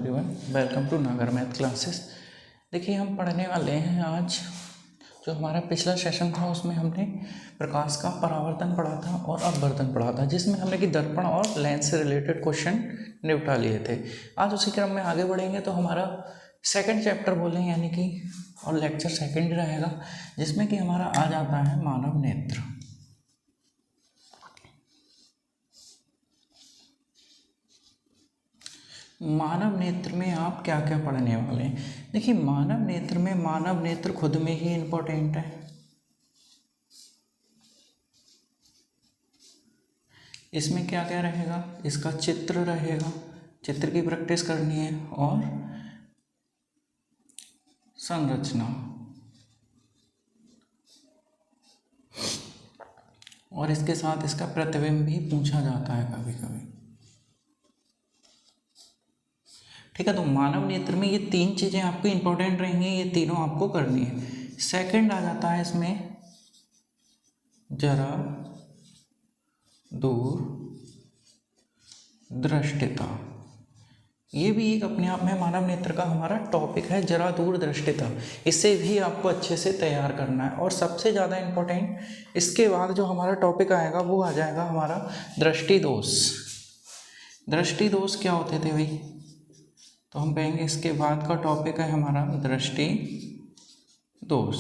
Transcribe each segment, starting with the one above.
Everyone, welcome to नागर math classes. देखिए हम पढ़ने वाले हैं आज जो हमारा पिछला सेशन था उसमें हमने प्रकाश का परावर्तन पढ़ा था और अपवर्तन पढ़ा था, जिसमें हमने कि दर्पण और लेंस से रिलेटेड क्वेश्चन निपटा लिए थे। आज उसी क्रम में आगे बढ़ेंगे तो हमारा सेकंड चैप्टर बोलें यानी कि और लेक्चर सेकंड रहेगा, जिसमें कि हमारा आ जाता है मानव नेत्र। मानव नेत्र में आप क्या क्या पढ़ने वाले हैं? देखिए मानव नेत्र में मानव नेत्र खुद में ही इम्पोर्टेंट है। इसमें क्या क्या रहेगा? इसका चित्र रहेगा, चित्र की प्रैक्टिस करनी है, और संरचना, और इसके साथ इसका प्रतिबिंब भी पूछा जाता है कभी कभी। ठीक है, तो मानव नेत्र में ये तीन चीज़ें आपको इंपॉर्टेंट रहेंगी, ये तीनों आपको करनी है। सेकंड आ जाता है इसमें जरा दूर दृष्टिता। ये भी एक अपने आप में मानव नेत्र का हमारा टॉपिक है, जरा दूर दृष्टिता। इसे भी आपको अच्छे से तैयार करना है। और सबसे ज़्यादा इम्पोर्टेंट इसके बाद जो हमारा टॉपिक आएगा वो आ जाएगा हमारा दृष्टि दोष। दृष्टि दोष क्या होते थे भाई? तो हम कहेंगे इसके बाद का टॉपिक है हमारा दृष्टि दोष।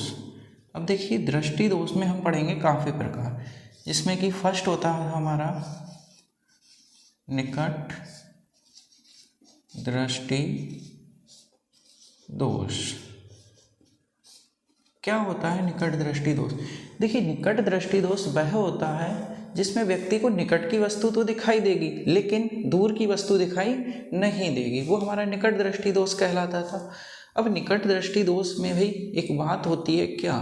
अब देखिए दृष्टि दोष में हम पढ़ेंगे काफ़ी प्रकार, जिसमें कि फर्स्ट होता है हमारा निकट दृष्टि दोष। क्या होता है निकट दृष्टि दोष? देखिए निकट दृष्टि दोष वह होता है जिसमें व्यक्ति को निकट की वस्तु तो दिखाई देगी लेकिन दूर की वस्तु दिखाई नहीं देगी, वो हमारा निकट दृष्टि दोष कहलाता था। अब निकट दृष्टि दोष में भी एक बात होती है, क्या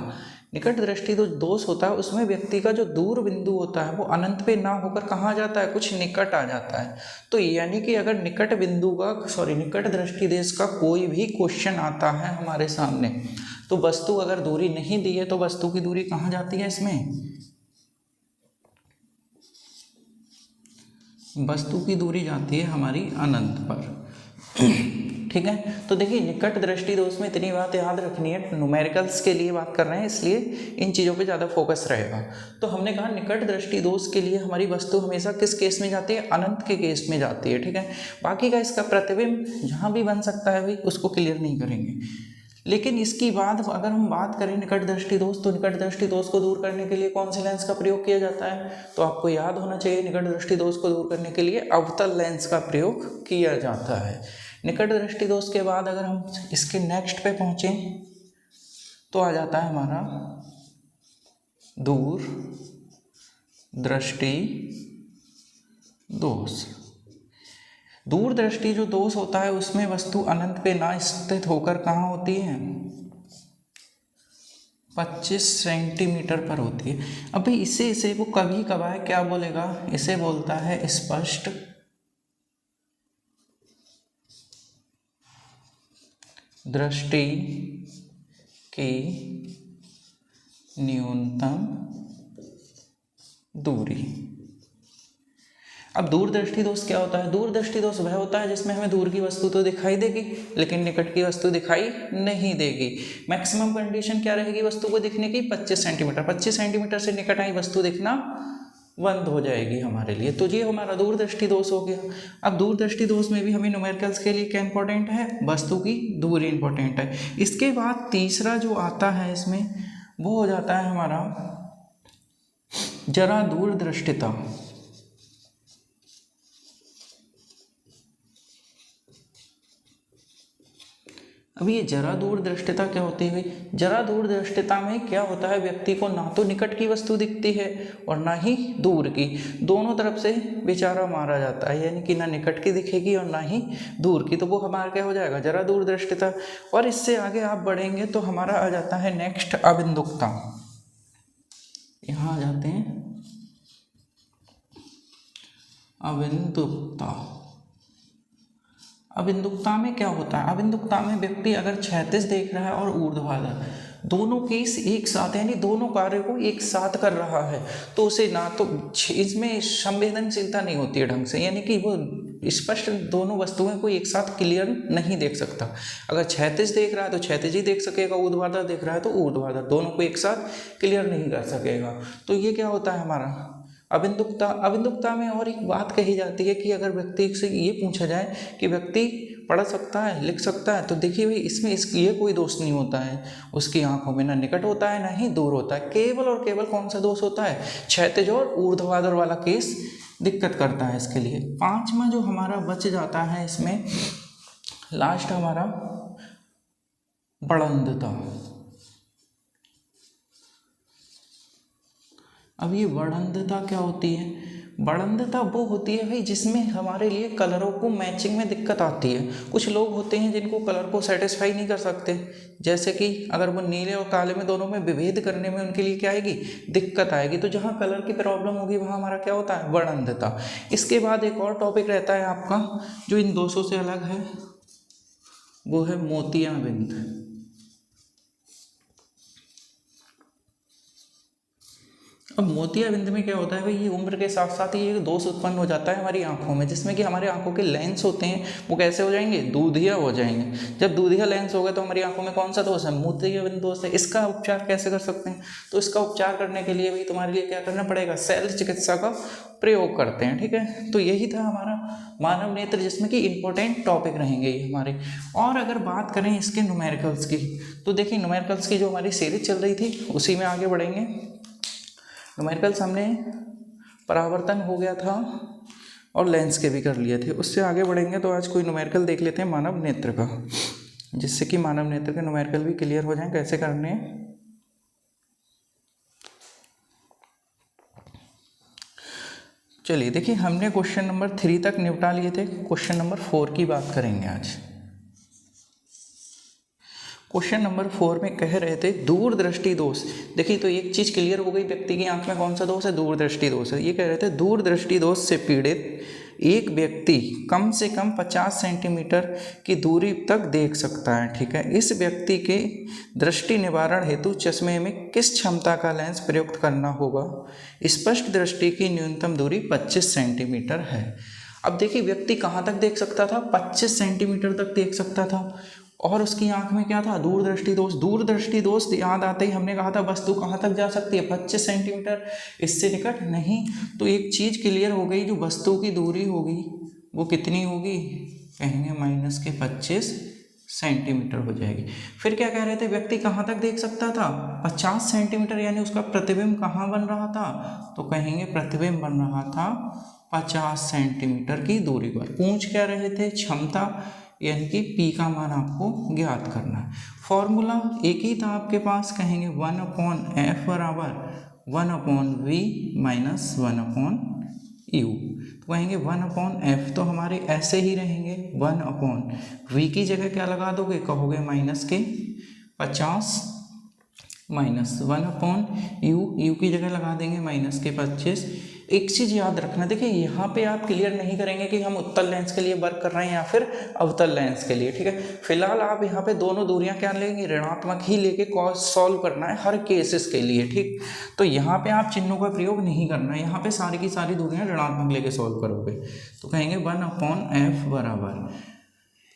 निकट दृष्टि दोष होता है उसमें व्यक्ति का जो दूर बिंदु होता है वो अनंत पे ना होकर कहाँ जाता है, कुछ निकट आ जाता है। तो यानी कि अगर निकट बिंदु का निकट दृष्टि दोष का कोई भी क्वेश्चन आता है हमारे सामने, तो वस्तु अगर दूरी नहीं दी है तो वस्तु की दूरी कहाँ जाती है? इसमें वस्तु की दूरी जाती है हमारी अनंत पर। ठीक है, तो देखिए निकट दृष्टि दोष में इतनी बात याद रखनी है, न्यूमेरिकल्स के लिए बात कर रहे हैं इसलिए इन चीज़ों पे ज़्यादा फोकस रहेगा। तो हमने कहा निकट दृष्टि दोष के लिए हमारी वस्तु हमेशा किस केस में जाती है? अनंत के केस में जाती है। ठीक है, बाकी का इसका प्रतिबिंब जहाँ भी बन सकता है भाई उसको क्लियर नहीं करेंगे। लेकिन इसकी बाद अगर हम बात करें निकट दृष्टि दोष, तो निकट दृष्टि दोष को दूर करने के लिए कौन से लेंस का प्रयोग किया जाता है? तो आपको याद होना चाहिए निकट दृष्टि दोष को दूर करने के लिए अवतल लेंस का प्रयोग किया जाता है। निकट दृष्टि दोष के बाद अगर हम इसके नेक्स्ट पे पहुंचें तो आ जाता है हमारा दूर दृष्टि दोष। दूर दृष्टि जो दोष होता है उसमें वस्तु अनंत पे ना स्थित होकर कहाँ होती है? 25 सेंटीमीटर पर होती है। अभी इसे वो कभी कभार क्या बोलेगा? इसे बोलता है स्पष्ट दृष्टि की न्यूनतम दूरी। अब दूर दृष्टि दोष क्या होता है? दूर दृष्टि दोष वह होता है जिसमें हमें दूर की वस्तु तो दिखाई देगी लेकिन निकट की वस्तु दिखाई नहीं देगी। मैक्सिमम कंडीशन क्या रहेगी वस्तु को दिखने की? 25 सेंटीमीटर। 25 सेंटीमीटर से निकट आई वस्तु दिखना बंद हो जाएगी हमारे लिए, तो ये हमारा दूर दृष्टि दोष हो गया। अब दूर दृष्टि दोष में भी हमें न्यूमेरिकल्स के लिए क्या इंपॉर्टेंट है? वस्तु की दूरी इंपॉर्टेंट है। इसके बाद तीसरा जो आता है इसमें वो हो जाता है हमारा जरा दूर दृष्टिता। अभी ये जरा दूर दृष्टिता क्या होती है? जरा दूर दृष्टिता में क्या होता है, व्यक्ति को ना तो निकट की वस्तु दिखती है और ना ही दूर की, दोनों तरफ से बेचारा मारा जाता है, यानी कि ना निकट की दिखेगी और ना ही दूर की, तो वो हमारा क्या हो जाएगा? जरा दूर दृष्टिता। और इससे आगे आप बढ़ेंगे तो हमारा आ जाता है नेक्स्ट अबिंदुकता। यहाँ आ जाते हैं अबिंदुकता। अबिंदुकता में क्या होता है? अबिंदुकता में व्यक्ति अगर क्षैतिज देख रहा है और ऊर्ध्वाधर, दोनों केस एक साथ यानी दोनों कार्य को एक साथ कर रहा है, तो उसे ना तो इसमें संवेदनशीलता नहीं होती है ढंग से, यानी कि वो स्पष्ट दोनों वस्तुएं कोई एक साथ क्लियर नहीं देख सकता। अगर क्षैतिज देख रहा है तो क्षैतिज ही देख सकेगा, ऊर्ध्वाधर देख रहा है तो ऊर्ध्वाधर, दोनों को एक साथ क्लियर नहीं कर सकेगा। तो ये क्या होता है हमारा अबिंदुकता। अबिंदुकता में और एक बात कही जाती है कि अगर व्यक्ति से ये पूछा जाए कि व्यक्ति पढ़ सकता है, लिख सकता है, तो देखिए भाई इसमें ये कोई दोष नहीं होता है, उसकी आंखों में ना निकट होता है ना ही दूर होता है। केवल और केवल कौन सा दोष होता है, क्षैतिज और ऊर्ध्वाधर वाला केस दिक्कत करता है इसके लिए। पांचवा जो हमारा बच जाता है इसमें लास्ट हमारा बढ़ंतता। अब ये बढ़ंतता क्या होती है, बढ़ंतता वो होती है भाई जिसमें हमारे लिए कलरों को मैचिंग में दिक्कत आती है। कुछ लोग होते हैं जिनको कलर को सेटिस्फाई नहीं कर सकते, जैसे कि अगर वो नीले और काले में दोनों में विभेद करने में उनके लिए क्या आएगी, दिक्कत आएगी। तो जहाँ कलर की प्रॉब्लम होगी वहाँ हमारा क्या होता है, बढ़ंतता। इसके बाद एक और टॉपिक रहता है आपका जो इन दोषों से अलग है, वो है मोतियाबिंद। अब मोतियाबिंद में क्या होता है भाई, ये उम्र के साथ साथ ही एक दोष उत्पन्न हो जाता है हमारी आंखों में, जिसमें कि हमारे आंखों के लेंस होते हैं वो कैसे हो जाएंगे, दूधिया हो जाएंगे। जब दूधिया लेंस हो गए तो हमारी आंखों में कौन सा दोष है, मोतियाबिंद दोष है। इसका उपचार कैसे कर सकते हैं, तो इसका उपचार करने के लिए भाई तुम्हारे लिए क्या करना पड़ेगा, शल्य चिकित्सा का प्रयोग करते हैं। ठीक है, तो यही था हमारा मानव नेत्र, जिसमें कि इंपॉर्टेंट टॉपिक रहेंगे ये हमारे। और अगर बात करें इसके न्यूमेरिकल्स की, तो देखिए न्यूमेरिकल्स की जो हमारी सीरीज चल रही थी उसी में आगे बढ़ेंगे। न्यूमेरिकल्स हमने परावर्तन हो गया था और लेंस के भी कर लिए थे, उससे आगे बढ़ेंगे। तो आज कोई न्यूमेरिकल देख लेते हैं मानव नेत्र का, जिससे कि मानव नेत्र के न्यूमेरिकल भी क्लियर हो जाएं कैसे करने हैं। चलिए देखिए, हमने क्वेश्चन नंबर 3 तक निपटा लिए थे, क्वेश्चन नंबर 4 की बात करेंगे आज। क्वेश्चन नंबर 4 में कह रहे थे दूरदृष्टि दोष। देखिए तो एक चीज़ क्लियर हो गई, व्यक्ति की आंख में कौन सा दोष है, दूरदृष्टि दोष है। ये कह रहे थे दूरदृष्टि दोष से पीड़ित एक व्यक्ति कम से कम 50 सेंटीमीटर की दूरी तक देख सकता है। ठीक है, इस व्यक्ति के दृष्टि निवारण हेतु चश्मे में किस क्षमता का लेंस प्रयुक्त करना होगा। स्पष्ट दृष्टि की न्यूनतम दूरी 25 सेंटीमीटर है। अब देखिए व्यक्ति कहाँ तक देख सकता था, 25 सेंटीमीटर तक देख सकता था, और उसकी आंख में क्या था, दूरदृष्टि दोष। दूरदृष्टि दोष याद आते ही हमने कहा था वस्तु कहाँ तक जा सकती है, 25 सेंटीमीटर, इससे निकट नहीं। तो एक चीज़ क्लियर हो गई, जो वस्तु की दूरी होगी वो कितनी होगी, कहेंगे -25 सेंटीमीटर हो जाएगी। फिर क्या कह रहे थे, व्यक्ति कहाँ तक देख सकता था, 50 सेंटीमीटर, यानी उसका प्रतिबिंब कहाँ बन रहा था, तो कहेंगे प्रतिबिंब बन रहा था 50 सेंटीमीटर की दूरी पर। पूछ क्या रहे थे, क्षमता, यानी कि P का मान आपको ज्ञात करना है। फॉर्मूला एक ही था आपके पास, कहेंगे 1/f बराबर 1/v माइनस 1/u। तो कहेंगे 1/f, तो हमारे ऐसे ही रहेंगे, 1/v की जगह क्या लगा दोगे, कहोगे -50 माइनस 1/u की जगह लगा देंगे -25। एक चीज़ याद रखना, देखिए यहाँ पे आप क्लियर नहीं करेंगे कि हम उत्तल लेंस के लिए वर्क कर रहे हैं या फिर अवतल लेंस के लिए। ठीक है, फिलहाल आप यहाँ पे दोनों दूरियां क्या लेंगे, ऋणात्मक ही लेके सॉल्व करना है हर केसेस के लिए। ठीक, तो यहाँ पे आप चिन्हों का प्रयोग नहीं करना है, यहाँ पे सारी की सारी दूरियां ऋणात्मक लेके सॉल्व करोगे। तो कहेंगे 1/f बराबर,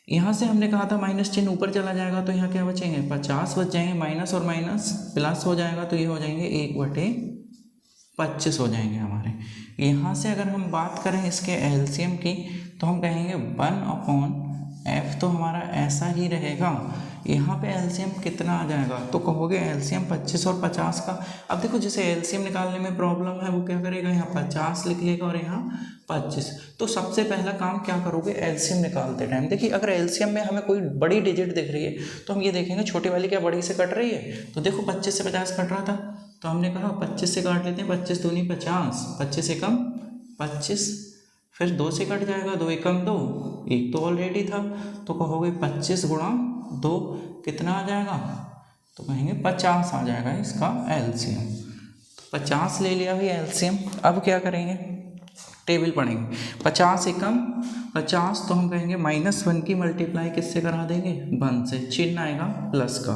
यहाँ से हमने कहा था माइनस चिन्ह ऊपर चला जाएगा तो यहाँ क्या बचेंगे, 50 बच जाएंगे, माइनस और माइनस प्लस हो जाएगा तो ये हो जाएंगे 1/25 हो जाएंगे हमारे। यहाँ से अगर हम बात करें इसके एलसीएम की, तो हम कहेंगे 1/f, तो हमारा ऐसा ही रहेगा। यहाँ पे एलसीएम कितना आ जाएगा, तो कहोगे एलसीएम 25 और 50 का। अब देखो जिसे एलसीएम निकालने में प्रॉब्लम है वो क्या करेगा, यहाँ 50 लिख लेगा और यहाँ 25। तो सबसे पहला काम क्या करोगे, एलसीएम निकालते टाइम देखिए अगर एलसीएम में हमें कोई बड़ी डिजिट दिख रही है तो हम ये देखेंगे छोटी वाली क्या बड़ी से कट रही है। तो देखो 25 से 50 कट रहा था, तो हमने कहा 25 से काट लेते हैं, 25 दूनी 50, 25 से कम 25, फिर 2 से कट जाएगा, 2 एकम 2, 1 तो ऑलरेडी था, तो कहोगे 25 गुणा 2 कितना आ जाएगा, तो कहेंगे 50 आ जाएगा इसका एलसीएम। तो 50 ले लिया भाई एलसीएम। अब क्या करेंगे, टेबल पढ़ेंगे, 50 एकम 50, तो हम कहेंगे -1 की मल्टीप्लाई किससे करा देंगे, 1 से, चिन्ह आएगा प्लस का,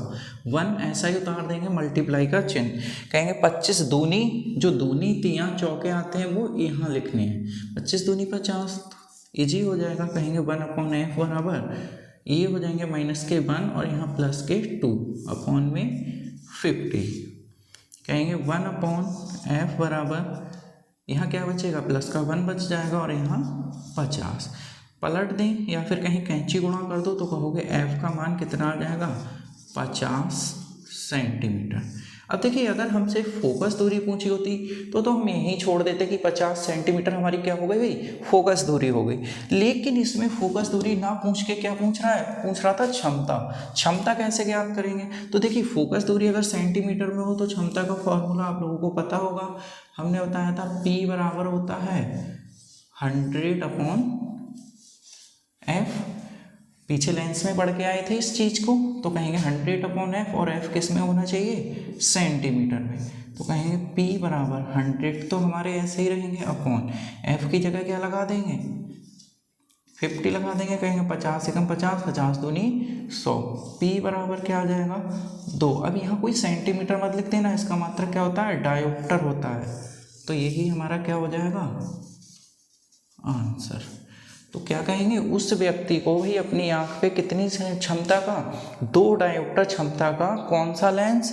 1 ऐसा ही उतार देंगे, मल्टीप्लाई का चिन्ह, कहेंगे 25 दूनी, जो दूनी तियाँ चौके आते हैं वो यहाँ लिखने हैं, 25 दूनी 50, इजी हो जाएगा, कहेंगे 1/f बराबर ये हो जाएंगे -1 और यहाँ +2 अपॉन में 50, कहेंगे 1/f बराबर यहाँ क्या बचेगा, प्लस का 1 बच जाएगा और यहाँ 50 पलट दें या फिर कहीं कैंची गुणा कर दो तो कहोगे f का मान कितना आ जाएगा, 50 सेंटीमीटर। अब देखिए अगर हमसे फोकस दूरी पूछी होती तो हम यहीं छोड़ देते कि 50 सेंटीमीटर हमारी क्या हो गई भाई, फोकस दूरी हो गई। लेकिन इसमें फोकस दूरी ना पूछ के क्या पूछ रहा है, पूछ रहा था क्षमता। क्षमता कैसे ज्ञात करेंगे, तो देखिए फोकस दूरी अगर सेंटीमीटर में हो तो क्षमता का फॉर्मूला आप लोगों को पता होगा, हमने बताया था P बराबर होता है 100/f। पीछे लेंस में पढ़ के आए थे इस चीज़ को, तो कहेंगे 100/f और f किस में होना चाहिए, सेंटीमीटर में। तो कहेंगे P बराबर 100 तो हमारे ऐसे ही रहेंगे अपॉन f की जगह क्या लगा देंगे, 50 लगा देंगे, कहेंगे 50 एकम 50, 50 दूनी 100, P बराबर क्या आ जाएगा 2। अब यहाँ कोई सेंटीमीटर मत लिखते ना, इसका मात्रक क्या होता है, डायोप्टर होता है। तो यही हमारा क्या हो जाएगा आंसर। तो क्या कहेंगे, उस व्यक्ति को भी अपनी आंख पे कितनी क्षमता का, 2 डायोप्टर क्षमता का कौन सा लेंस,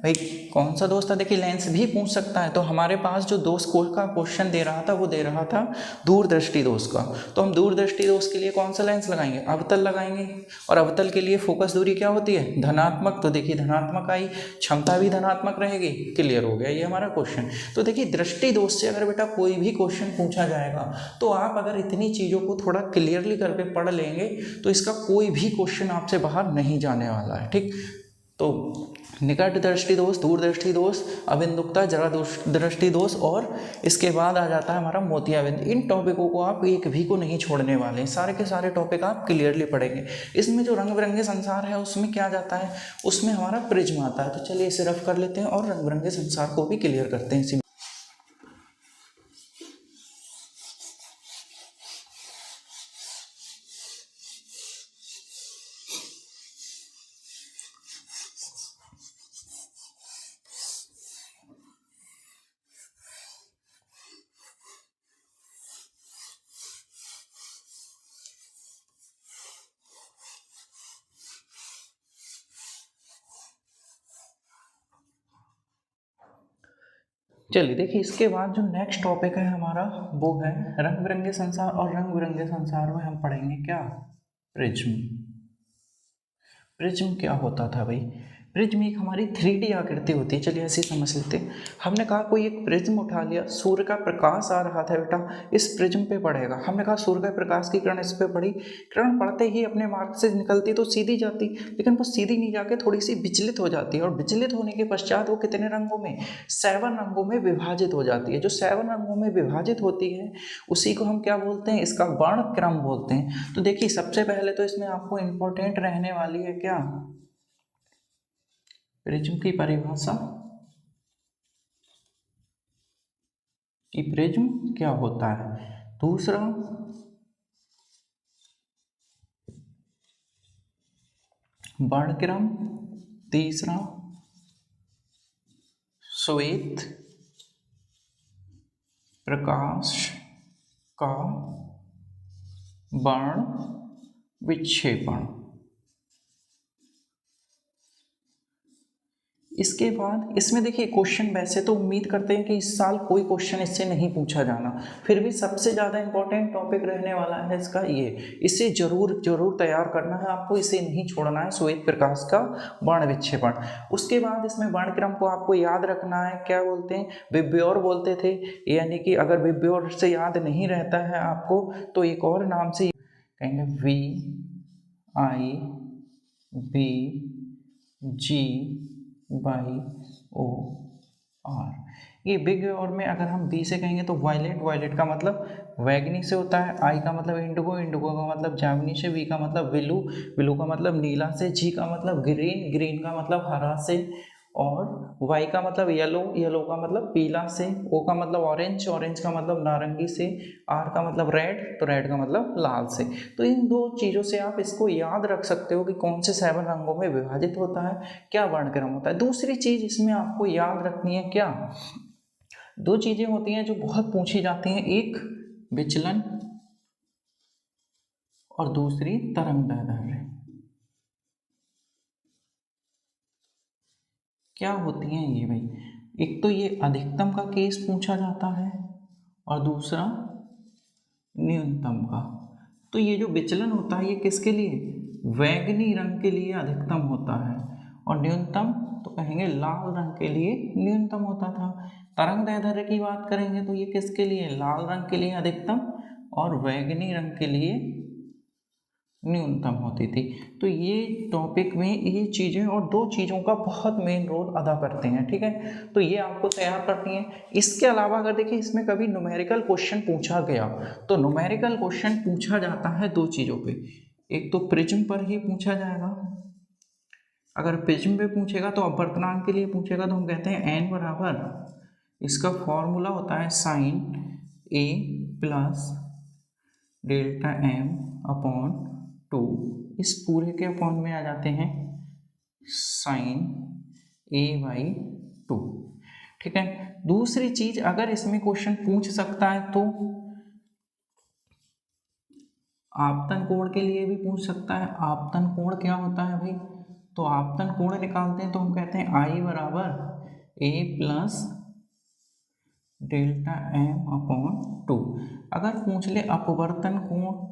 भाई कौन सा दोस्त था, देखिए लेंस भी पूछ सकता है। तो हमारे पास जो दोस्त का क्वेश्चन दे रहा था वो दे रहा था दूरदृष्टि दोष का, तो हम दूरदृष्टि दोष के लिए कौन सा लेंस लगाएंगे, अवतल लगाएंगे। और अवतल के लिए फोकस दूरी क्या होती है, धनात्मक। तो देखिए धनात्मक आई, क्षमता भी धनात्मक रहेगी, क्लियर हो गया ये हमारा क्वेश्चन। तो देखिए दृष्टि दोष से अगर बेटा कोई भी क्वेश्चन पूछा जाएगा तो आप अगर इतनी चीज़ों को थोड़ा क्लियरली करके पढ़ लेंगे तो इसका कोई भी क्वेश्चन आपसे बाहर नहीं जाने वाला है, ठीक। तो निकट दृष्टि दोष, दूर दृष्टि दोष, अबिंदुकता, जरा दृष्टि दोष और इसके बाद आ जाता है हमारा मोतियाबिंद। इन टॉपिकों को आप एक भी को नहीं छोड़ने वाले हैं, सारे के सारे टॉपिक आप क्लियरली पढ़ेंगे। इसमें जो रंग बिरंगे संसार है उसमें क्या जाता है, उसमें हमारा प्रिज्म आता है। तो चलिए इसे रफ कर लेते हैं और रंग बिरंगे संसार को भी क्लियर करते हैं इसी। चलिए देखिए इसके बाद जो नेक्स्ट टॉपिक है हमारा वो है रंग बिरंगे संसार। और रंग बिरंगे संसार में हम पढ़ेंगे क्या, प्रिज्म। प्रिज्म क्या होता था भाई, प्रिज्म एक हमारी 3D आकृति होती है। चलिए ऐसे समझ लेते हैं। हमने कहा कोई एक प्रिज्म उठा लिया, सूर्य का प्रकाश आ रहा था बेटा, इस प्रिज्म पे पड़ेगा। हमने कहा सूर्य का प्रकाश की किरण इस पे पड़ी, किरण पड़ते ही अपने मार्ग से निकलती तो सीधी जाती, लेकिन वो सीधी नहीं जाके थोड़ी सी विचलित हो जाती है। और विचलित होने के पश्चात वो कितने रंगों में, 7 रंगों में विभाजित हो जाती है। जो 7 रंगों में विभाजित होती है उसी को हम क्या बोलते हैं, इसका वर्णक्रम बोलते हैं। तो देखिए सबसे पहले तो इसमें आपको इंपॉर्टेंट रहने वाली है क्या, प्रिज्म की परिभाषा कि प्रिज्म क्या होता है। दूसरा वर्णक्रम, तीसरा श्वेत प्रकाश का वर्ण विक्षेपण। इसके बाद इसमें देखिए क्वेश्चन, वैसे तो उम्मीद करते हैं कि इस साल कोई क्वेश्चन इससे नहीं पूछा जाना, फिर भी सबसे ज़्यादा इंपॉर्टेंट टॉपिक रहने वाला है इसका ये, इसे जरूर जरूर तैयार करना है आपको, इसे नहीं छोड़ना है, श्वेत प्रकाश का वर्ण विक्षेपण। उसके बाद इसमें वर्णक्रम को आपको याद रखना है, क्या बोलते हैं, विब्योर बोलते थे। यानी कि अगर विब्योर से याद नहीं रहता है आपको तो एक और नाम से कहेंगे VIBGYOR। ये बिग और में अगर हम बी से कहेंगे तो वायलेट, वायलेट का मतलब वैगनी से होता है, आई का मतलब इंडिगो, इंडिगो का मतलब जामुनी से, वी का मतलब विलू, विलू का मतलब नीला से, जी का मतलब ग्रीन, ग्रीन का मतलब हरा से, और वाई का मतलब येलो, येलो का मतलब पीला से, ओ का मतलब ऑरेंज, ऑरेंज का मतलब नारंगी से, आर का मतलब रेड, तो रेड का मतलब लाल से। तो इन दो चीज़ों से आप इसको याद रख सकते हो कि कौन से 7 रंगों में विभाजित होता है, क्या वर्णक्रम होता है। दूसरी चीज़ इसमें आपको याद रखनी है क्या, 2 चीज़ें होती हैं जो बहुत पूछी जाती हैं, एक विचलन और दूसरी तरंग दैर्ध्य। क्या होती हैं ये भाई? एक तो ये अधिकतम का केस पूछा जाता है और दूसरा न्यूनतम का। तो ये जो विचलन होता है ये किसके लिए? बैंगनी रंग के लिए अधिकतम होता है और न्यूनतम तो कहेंगे लाल रंग के लिए न्यूनतम होता था। तरंग दैर्ध्य की बात करेंगे तो ये किसके लिए? लाल रंग के लिए अधिकतम और बैंगनी रंग के लिए न्यूनतम होती थी। तो ये टॉपिक में ये चीज़ें और दो चीज़ों का बहुत मेन रोल अदा करते हैं, ठीक है। तो ये आपको तैयार करनी है। इसके अलावा अगर देखिए इसमें कभी न्यूमेरिकल क्वेश्चन पूछा गया तो न्यूमेरिकल क्वेश्चन पूछा जाता है दो चीज़ों पे। एक तो प्रिज्म पर ही पूछा जाएगा, अगर प्रिज्म पे पूछेगा तो अपवर्तनांक के लिए पूछेगा तो हम कहते हैं n बराबर, इसका फॉर्मूला होता है sine a plus delta m upon 2, इस पूरे के अपॉन में आ जाते हैं साइन a बाई 2, ठीक है। दूसरी चीज अगर इसमें क्वेश्चन पूछ सकता है तो आपतन कोण के लिए भी पूछ सकता है। आपतन कोण क्या होता है भाई? तो आपतन कोण निकालते हैं तो हम कहते हैं I बराबर a plus delta m upon 2। अगर पूछ ले अपवर्तन कोण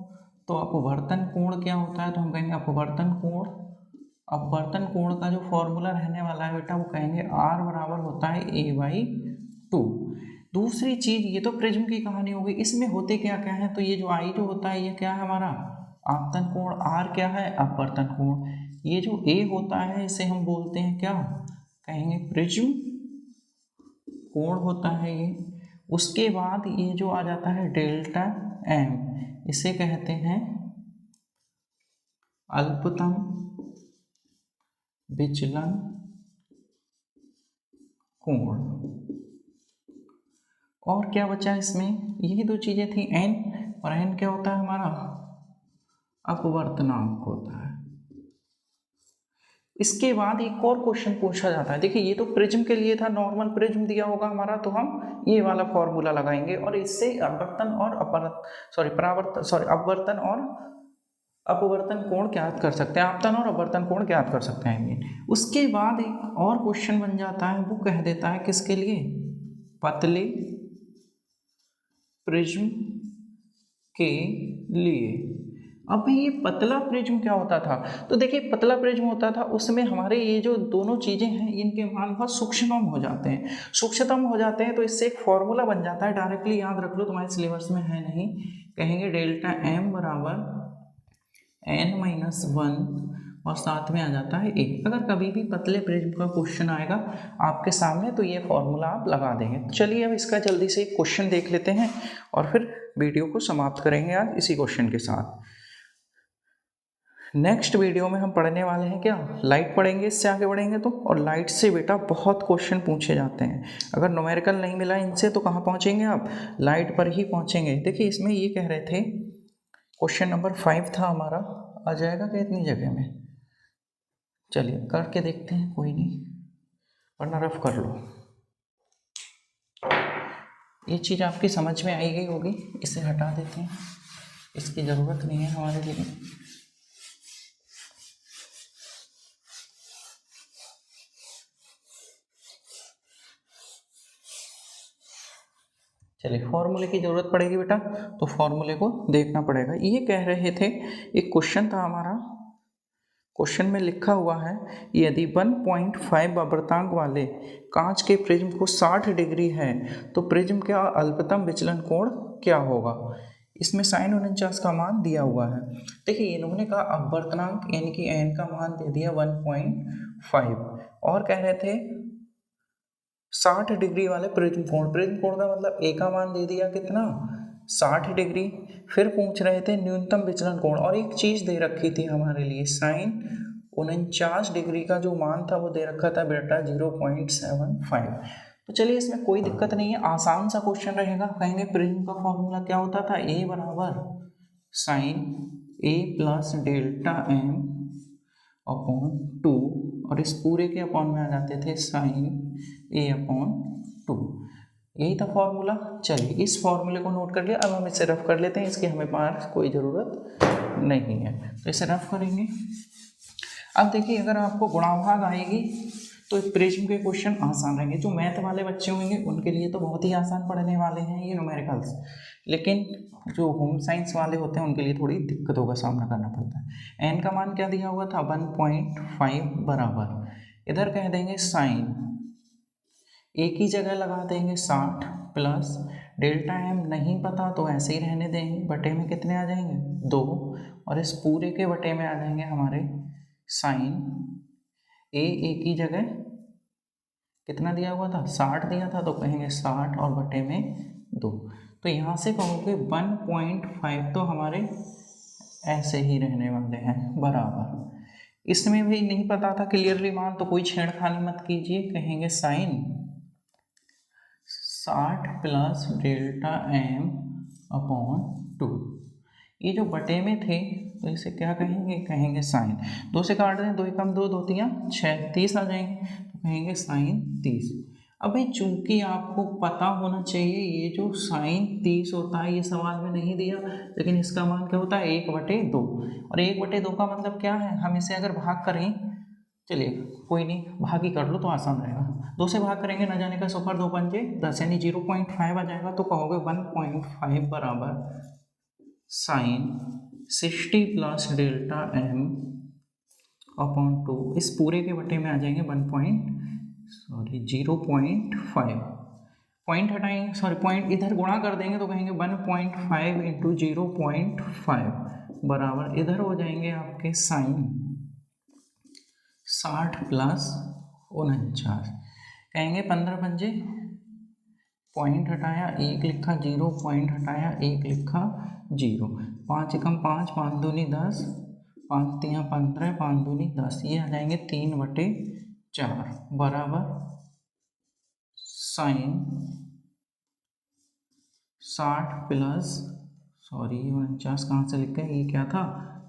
तो अपवर्तन कोण क्या होता है? तो हम कहेंगे अपवर्तन कोण, अपवर्तन कोण का जो फॉर्मूला रहने वाला है बेटा वो कहेंगे R बराबर होता है a बाई 2। दूसरी चीज ये तो प्रिज्म की कहानी हो गई, इसमें होते क्या क्या है? तो ये जो I जो होता है ये क्या है हमारा? आपतन कोण। R क्या है? अपवर्तन कोण। ये जो A होता है इसे हम बोलते हैं क्या? कहेंगे प्रिज्म कोण होता है ये। उसके बाद ये जो आ जाता है डेल्टा M, इसे कहते हैं अल्पतम विचलन कोण। और क्या बचा इसमें? यही दो चीजें थी, n और n क्या होता है हमारा? अपवर्तनांक होता है। इसके बाद एक और क्वेश्चन पूछा जाता है, देखिए ये तो प्रिज्म के लिए था, नॉर्मल प्रिज्म दिया होगा हमारा तो हम ये वाला फॉर्मूला लगाएंगे और इससे अपवर्तन और अपवर्तन और अपवर्तन कोण ज्ञात कर सकते हैं, आपतन और अपवर्तन कोण ज्ञात कर सकते हैं। उसके बाद एक और क्वेश्चन बन जाता है, वो कह देता है किसके लिए? पतले प्रिज्म के लिए। अब ये पतला प्रिज्म क्या होता था? तो देखिए पतला प्रिज्म होता था उसमें हमारे ये जो दोनों चीजें हैं इनके मान बहुत सूक्ष्मतम हो जाते हैं, सूक्ष्मतम हो जाते हैं तो इससे एक फॉर्मूला बन जाता है, डायरेक्टली याद रख लो, तुम्हारे सिलेबस में है नहीं, कहेंगे डेल्टा m बराबर n-1 और साथ में आ जाता है a। अगर कभी भी पतले प्रिज्म का क्वेश्चन आएगा आपके सामने तो ये फॉर्मूला आप लगा देंगे। चलिए अब इसका जल्दी से एक क्वेश्चन देख लेते हैं और फिर वीडियो को समाप्त करेंगे आज इसी क्वेश्चन के साथ। नेक्स्ट वीडियो में हम पढ़ने वाले हैं क्या? लाइट पढ़ेंगे, इससे आगे बढ़ेंगे तो। और लाइट से बेटा बहुत क्वेश्चन पूछे जाते हैं, अगर न्यूमेरिकल नहीं मिला इनसे तो कहाँ पहुँचेंगे आप? लाइट पर ही पहुँचेंगे। देखिए इसमें ये कह रहे थे, क्वेश्चन नंबर 5 था हमारा, आ जाएगा क्या इतनी जगह में? चलिए करके देखते हैं, कोई नहीं, वरना रफ कर लो। ये चीज़ आपकी समझ में आई गई होगी, इसे हटा देते हैं, इसकी ज़रूरत नहीं है हमारे लिए। चलिए फॉर्मूले की ज़रूरत पड़ेगी बेटा, तो फॉर्मूले को देखना पड़ेगा। ये कह रहे थे, एक क्वेश्चन था हमारा, क्वेश्चन में लिखा हुआ है यदि 1.5 अपवर्तनांक वाले कांच के प्रिज्म को 60 डिग्री है तो प्रिज्म का अल्पतम विचलन कोण क्या होगा? इसमें sin 49 का मान दिया हुआ है। देखिए इन्होंने कहा अपवर्तनांक यानी कि n का मान दे दिया 1.5 और कह रहे थे 60 डिग्री वाले प्रिज्म कोण का मतलब a का मान दे दिया कितना? 60 डिग्री। फिर पूछ रहे थे न्यूनतम विचलन कोण, और एक चीज दे रखी थी हमारे लिए, sin 49 डिग्री का जो मान था वो दे रखा था बेटा 0.75। तो चलिए इसमें कोई दिक्कत नहीं है, आसान सा क्वेश्चन रहेगा। कहेंगे प्रिज्म का फॉर्मूला क्या होता था? a बराबर sin a plus delta m upon 2 और इस पूरे के अपॉन में आ जाते थे sin a अपॉन 2। यही था फॉर्मूला। चलिए इस फॉर्मूले को नोट कर लिया, अब हम इसे रफ कर लेते हैं, इसकी हमें पास कोई ज़रूरत नहीं है, तो इसे रफ करेंगे। अब देखिए अगर आपको गुणा भाग आएगी तो प्रिज्म के क्वेश्चन आसान रहेंगे। जो मैथ वाले बच्चे होंगे उनके लिए तो बहुत ही आसान पढ़ने वाले हैं ये न्यूमेरिकल्स, लेकिन जो होम साइंस वाले होते हैं उनके लिए थोड़ी दिक्कतों का सामना करना पड़ता है। एन का मान क्या दिया हुआ था 1.5 बराबर, इधर कह देंगे साइन, एक ही जगह लगा देंगे 60 प्लस डेल्टा एम नहीं पता तो ऐसे ही रहने देंगे, बटे में कितने आ जाएंगे 2, और इस पूरे के बटे में आ जाएंगे हमारे साइन ए, एक ही जगह कितना दिया हुआ था 60 दिया था तो कहेंगे 60 और बटे में 2, तो यहाँ से कहोगे 1.5 तो हमारे ऐसे ही रहने वाले हैं बराबर। इसमें भी नहीं पता था क्लियरली मान, तो कोई छेड़खानी मत कीजिए, कहेंगे sine 60 plus delta m upon 2, ये जो बटे में थे तो इसे क्या कहेंगे, कहेंगे साइन, 2 से काट दें, 2 एकम 2, 2 तियां 6, 30 आ जाएंगे तो कहेंगे साइन 30। अब भाई चूंकि आपको पता होना चाहिए ये जो साइन 30 होता है ये सवाल में नहीं दिया, लेकिन इसका मान क्या होता है 1/2, और 1/2 का मतलब क्या है, हम इसे अगर भाग करें, चलिए कोई नहीं भाग ही कर लो तो आसान रहेगा, 2 से भाग करेंगे न जाने का 100 2 पंजे 10 यानी 0.5 आ जाएगा, तो कहोगे 1.5 बराबर sine 60 plus delta m upon 2, इस पूरे के बटे में आ जाएंगे 0.5, पॉइंट हटाएंगे, सॉरी पॉइंट इधर गुणा कर देंगे तो कहेंगे 1.5 इंटू 0.5 बराबर, इधर हो जाएंगे आपके साइन 60 प्लस 49, कहेंगे 15 पंजे, पॉइंट हटाया 1 लिखा, 0 पॉइंट हटाया 1 लिखा 0, 5 एकम 5, 5 दूनी 10, 5 तियां 15, 5 दूनी 10, ये आ जाएंगे 3/4 बराबर साइन 60 प्लस, सॉरी 49 कहाँ से लिख गए, ये क्या था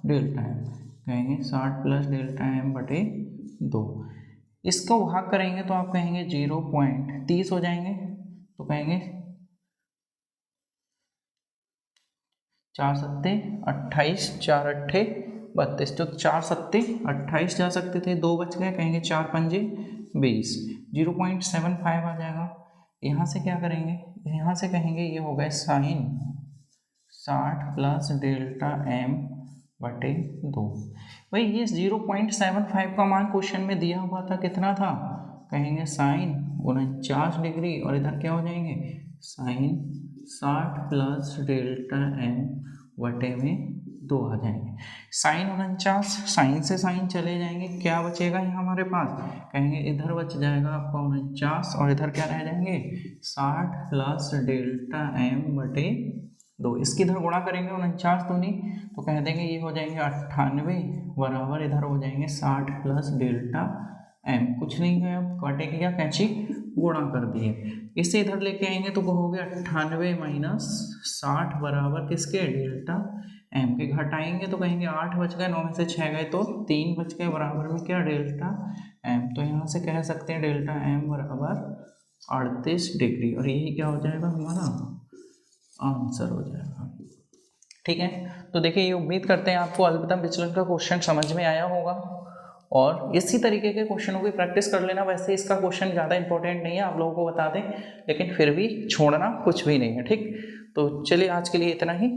डेल्टा एम, कहेंगे 60 प्लस डेल्टा एम बटे 2, इसको भाग करेंगे तो आप कहेंगे 0.30 हो जाएंगे, तो कहेंगे 4 सत्ते 28, 4 अट्ठे 32, तो 4 सत्ते 28 जा सकते थे, 2 बच गए, कहेंगे 4 पंजे 20, 0.75 आ जाएगा। यहाँ से क्या करेंगे, यहाँ से कहेंगे ये हो गए साइन 60 प्लस डेल्टा एम बटे 2, भाई ये 0.75 का मान क्वेश्चन में दिया हुआ था, कितना था, कहेंगे साइन 49 डिग्री, और इधर क्या हो जाएंगे साइन 60 प्लस डेल्टा एम बटे में 2 आ जाएंगे, साइन 49, साइन से साइन चले जाएंगे, क्या बचेगा यहाँ हमारे पास, कहेंगे इधर बच जाएगा आपका 49, और इधर क्या रह जाएंगे 60 प्लस डेल्टा एम बटे 2, इसकी इधर गुणा करेंगे 49 दूनी, तो कह देंगे ये हो जाएंगे 98 बराबर, इधर हो जाएंगे 60 प्लस डेल्टा एम, कुछ नहीं है, अब काटे किया कैंची गुणा कर दिए, इसे इधर लेके आएंगे तो हो गया 98 माइनस 60 बराबर किसके डेल्टा एम के, घटाएंगे तो कहेंगे 8 बच गए, 9 में से 6 गए तो 3 बच गए, बराबर में क्या डेल्टा एम, तो यहाँ से कह सकते हैं डेल्टा एम बराबर 38 डिग्री, और यही क्या हो जाएगा हमारा आंसर हो जाएगा। ठीक है, तो देखिए ये उम्मीद करते हैं आपको अलवितम विचलन का क्वेश्चन समझ में आया होगा, और इसी तरीके के क्वेश्चनों की प्रैक्टिस कर लेना। वैसे इसका क्वेश्चन ज़्यादा इंपॉर्टेंट नहीं है, आप लोगों को बता दें, लेकिन फिर भी छोड़ना कुछ भी नहीं है। ठीक, तो चलिए आज के लिए इतना ही,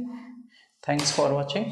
थैंक्स फॉर वॉचिंग।